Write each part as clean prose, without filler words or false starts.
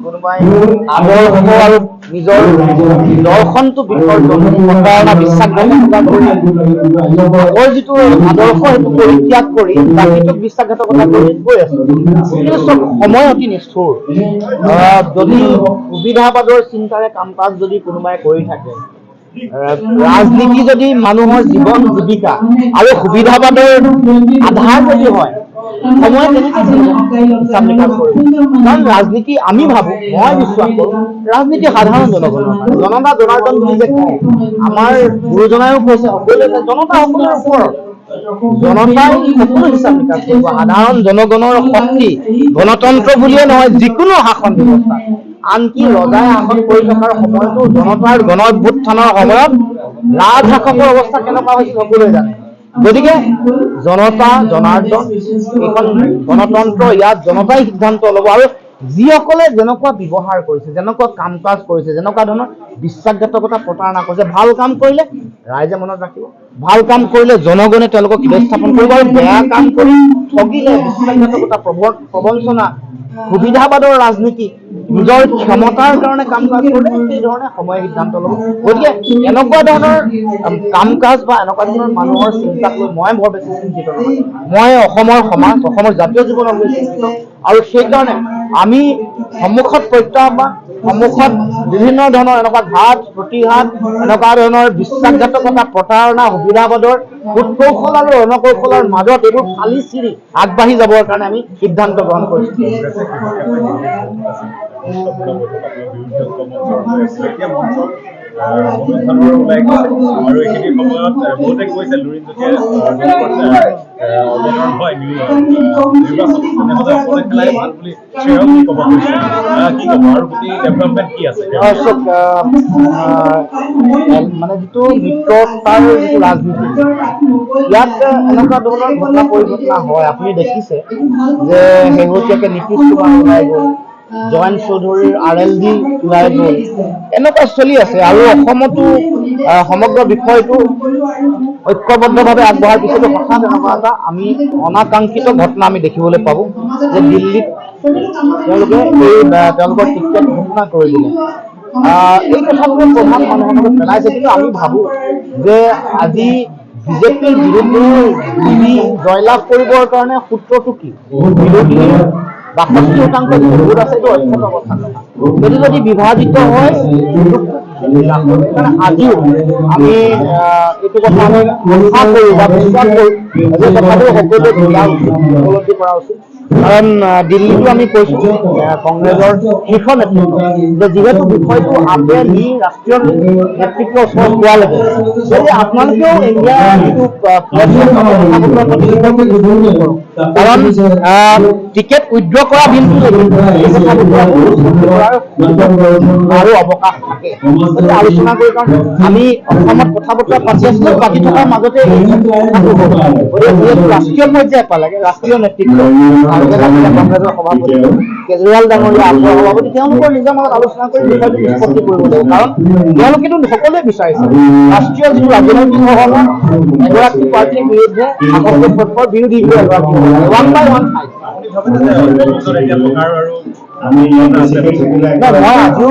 কোনোবাই আদৰ্শ আৰু নিজৰ দৰ্শনটো বিসৰ্জন প্ৰতাৰণা বিশ্বাসঘাতকতা কৰি আগৰ যিটো আদৰ্শ সেইটো পৰিত্যাগ কৰি প্ৰাকৃতিক বিশ্বাসঘাতকতা কৰি গৈ আছে। কিন্তু সময় অতি নিষ্ঠুৰ। যদি সুবিধাবাদৰ চিন্তাৰে কাম কাজ যদি কোনোবাই কৰি থাকে, ৰাজনীতি যদি মানুহৰ জীৱন জীৱিকা আৰু সুবিধাবাদৰ আধাৰ যদি হয়, সময় কেনেকৈ হিচাপ নিকাচ কৰিব? কাৰণ ৰাজনীতি আমি ভাবো, মই বিশ্বাস কৰোঁ, ৰাজনীতি সাধাৰণ জনগণৰ কাৰণে। জনতা জনাৰ্দন বুলি যে কয়, আমাৰ গুৰুজনাইও কৈছে, সকলোৱে জনতা সকলোৰে ওপৰত। জনতাই সকলো হিচাপ নিকাচ কৰিব। সাধাৰণ জনগণৰ শক্তি গণতন্ত্ৰ বুলিয়ে নহয়, যিকোনো শাসন ব্যৱস্থা, আনকি ৰজাই শাসন কৰি থকাৰ সময়তো জনতাৰ গণ অভ্যুত্থানৰ সময়ত ৰাজশাসকৰ অৱস্থা কেনেকুৱা হৈছিল সকলোৱে জানে। গতিকে জনতা জনাৰ্দন এইখন গণতন্ত্ৰ, ইয়াত জনতাই সিদ্ধান্ত ল'ব। আৰু যিসকলে যেনেকুৱা ব্যৱহাৰ কৰিছে, যেনেকুৱা কাম কাজ কৰিছে, যেনেকুৱা ধৰণৰ বিশ্বাসঘাতকতা প্ৰতাৰণা কৰিছে, ভাল কাম কৰিলে ৰাইজে মনত ৰাখিব, ভাল কাম কৰিলে জনগণে তেওঁলোকক হৃদয় স্থাপন কৰিব, আৰু বেয়া কাম কৰি ঠগিলে বিশ্বাসঘাতকতা প্ৰবঞ্চনা সুবিধাবাদৰ ৰাজনীতি নিজৰ ক্ষমতাৰ কাৰণে কাম কাজ কৰিলে সেই ধৰণে সময়ে সিদ্ধান্ত ল'ব। গতিকে এনেকুৱা ধৰণৰ কাম কাজ বা এনেকুৱা ধৰণৰ মানুহৰ চিন্তাক লৈ মই বৰ বেছি চিন্তিত নহয়। মই অসমৰ সমাজ, অসমৰ জাতীয় জীৱনক লৈ চিন্তিত। আৰু সেইকাৰণে আমি সন্মুখত প্ৰত্যাহ্বান, সন্মুখত বিভিন্ন ধৰণৰ এনেকুৱা ঘাট প্ৰতিঘাত, এনেকুৱা ধৰণৰ বিশ্বাসঘাতকতা প্ৰতাৰণা সুবিধাবাদৰ কূটকৌশল আৰু ৰণকৌশলৰ মাজত এইবোৰ ফালি চিৰি আগবাঢ়ি যাবৰ কাৰণে আমি সিদ্ধান্ত গ্ৰহণ কৰিছোঁ। অনুষ্ঠানৰ ওলাই গৈছে আৰু এইখিনি সময়ত বহুতে কৈছে লুৰিণজ্যোতিয়ে অৱতৰণ হয় নিৰ্বাচন, তেনেহ'লে অকলে খেলাই ভাল বুলি শ্ৰেয় কি ক'ব কৈছে, কি ক'ব আৰু গোটেই ডেভেলপমেণ্ট কি আছে? মানে যিটো মিত্ৰতাৰ যিটো ৰাজনীতি, ইয়াত এনেকুৱা ধৰণৰ ঘটনা পৰিঘটনা হয়। আপুনি দেখিছে যে শেহতীয়াকৈ নীতিশ কুমাৰ ওলাই গ'ল, জয়ন্ত চৌধুৰীৰ RLD ওলাই গ'ল, এনেকুৱা চলি আছে। আৰু অসমতো সমগ্ৰ বিষয়টো ঐক্যবদ্ধভাৱে আগবঢ়াৰ পিছতো হঠাৎ এনেকুৱা এটা আমি অনাকাংক্ষিত ঘটনা আমি দেখিবলৈ পাব যে দিল্লীত তেওঁলোকে তেওঁলোকৰ টিকেট ঘোষণা কৰি দিলে। এই কথাটোৱে প্ৰধান মানুহৰ মাজত পেলাইছে। কিন্তু আমি ভাবোঁ যে আজি বিজেপিৰ বিৰুদ্ধে জয়লাভ কৰিবৰ কাৰণে সূত্ৰটো কি? বিৰোধীৰ ৬২% যিটো ভোট আছে এইটো অক্ষত অৱস্থাত থকা। যদি বিভাজিত হয়, আজিও আমি এইটো কথা আমি আশা কৰোঁ বা বিশ্বাস কৰোঁ যে কথাটো সকলোৱে বুজা উচিত, উপলব্ধি কৰা উচিত। কাৰণ দিল্লীতো আমি কৈছোঁ কংগ্ৰেছৰ শীৰ্ষ নেতৃত্ব যে যিহেতু বিষয়টো আপে নি ৰাষ্ট্ৰীয় নেতৃত্বৰ ওচৰত পোৱালৈকে গতিকে আপোনালোকেও ইণ্ডিয়া যিটো কাৰণ টিকেট উইথড্ৰ কৰা দিনটো আৰু অৱকাশ থাকে আলোচনা কৰি। কাৰণ আমি অসমত কথা বতৰা পাতি আছিলোঁ, পাতি থকাৰ মাজতে ৰাষ্ট্ৰীয় পৰ্যায় পালেগে, ৰাষ্ট্ৰীয় নেতৃত্ব কংগ্ৰেছৰ সভাপতি কেজৰিৱাল ডাঙৰীয়া, আপৰ সভাপতি, তেওঁলোকৰ নিজৰ মাজত আলোচনা কৰি বিষয়টো নিষ্পত্তি কৰিব লাগিব। কাৰণ তেওঁলোকেতো সকলোৱে বিচাৰিছে ৰাষ্ট্ৰীয় যিটো ৰাজনৈতিক সহমত এগৰাকী প্ৰাৰ্থীৰ বিৰুদ্ধে আগন্তুক পক্ষৰ বিৰোধী এগৰাকী ওৱান বাই ওৱান ফাইট। মই আজিও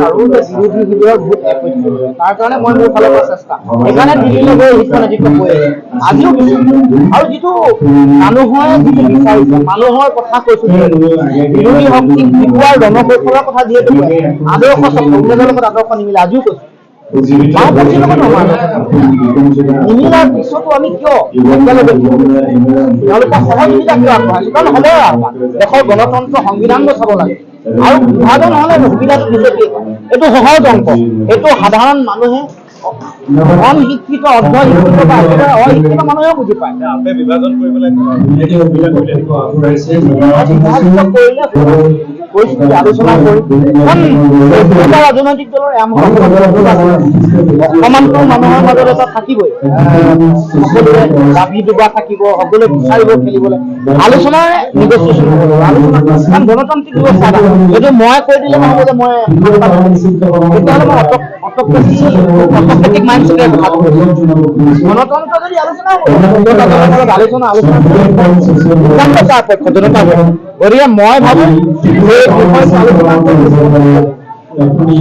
আৰু বিৰোধী শিবিৰৰ ভোট এক হৈ থাকিব, তাৰ কাৰণে মই মোৰ ফালৰ পৰা চেষ্টা, সেইকাৰণে দিল্লীলৈ গৈ শীৰ্ষ নেতৃত্ব কৈ আছো, আজিও আৰু যিটো মানুহে যিটো বিচাৰিছে, মানুহৰ কথা কৈছো, বিৰোধী শক্তিক জিকোৱাৰ ৰণকৌশলৰ কথা যিহেতু আদৰ্শ কংগ্ৰেছৰ লগত আদৰ্শ নিমিলে, আজিও কৈছো বাওঁপন্থীৰ লগত নিমিলাৰ পিছতো আমি কিয় একেলগে তেওঁলোকৰ সহযোগিতা কিয় আগবঢ়াইছো? কাৰণ সময়ৰ আহ্বান, দেশৰ গণতন্ত্ৰ সংবিধান চাব লাগে। আৰু বিভাজন নহ'লে সুবিধাটো বিজেপিয়ে পায়, এইটো সহজ অংক, এইটো সাধাৰণ মানুহে অনশিক্ষিত অৰ্ধশিক্ষিত বা একেবাৰে অশিক্ষিত মানুহেও বুজি পায়। বিভাজন কৰিবলৈ পৰিস্থিতি আলোচনা কৰি ৰাজনৈতিক দলৰ অকমানটো মানুহৰ মাজত এটা থাকিবই, সকলোৱে দাবী দুবা থাকিব, সকলোৱে বিচাৰিব খেলিবলৈ, আলোচনাৰে নেগচিয়েশ্যন হ'ব লাগিব। আলোচনা কাৰণ গণতান্ত্ৰিক ব্যৱস্থা এটা, যদি মই কৈ দিলে নহ'ব যে মই তেতিয়াহ'লে মই অটক্ৰেটিক মাইণ্ডছেটেৰে কথাটো কৈছে। গণতন্ত্ৰ যদি আলোচনা আলোচনা সিদ্ধান্ত কাৰ পক্ষ জনতাৰ পক্ষ। গতিকে মই ভাবো এই বিষয়টো আলোচনা কৰি